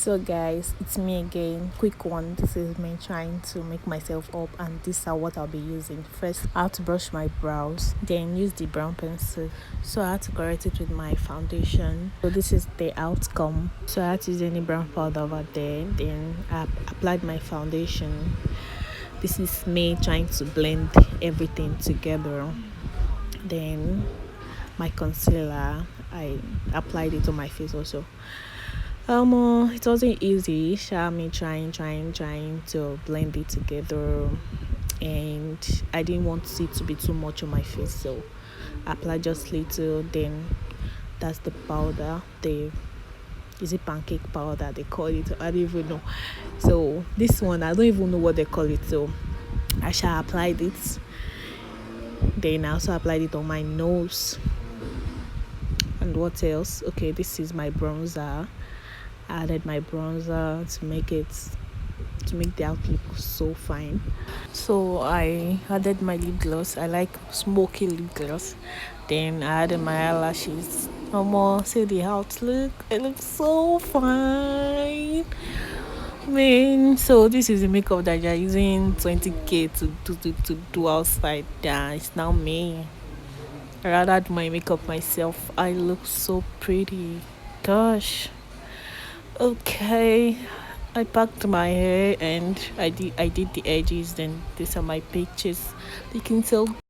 So guys, it's me again. Quick one. This is me trying to make myself up, and these are what I'll be using. First, I have to brush my brows, then use the brown pencil. So I had to correct it with my foundation. So this is the outcome. So I had to use any brown powder over there. Then I applied my foundation. This is me trying to blend everything together. Then my concealer, I applied it on my face also. It wasn't easy. Me trying to blend it together, and I didn't want it to be too much on my face, so I applied just little. Then that's the powder. The is it pancake powder they call it? I don't even know. So this one I don't even know what they call it. So I shall applied it. Then I also applied it on my nose. And what else? Okay, this is my bronzer. I added my bronzer to make the outfit look so fine. So I added my lip gloss. I like smoky lip gloss. Then I added my eyelashes. See the outlook. It looks so fine. Man, so this is the makeup that you're using 20k to do outside. Yeah, it's now me. I rather do my makeup myself. I look so pretty. Gosh. Okay, I packed my hair and I did the edges. Then these are my pictures. You can tell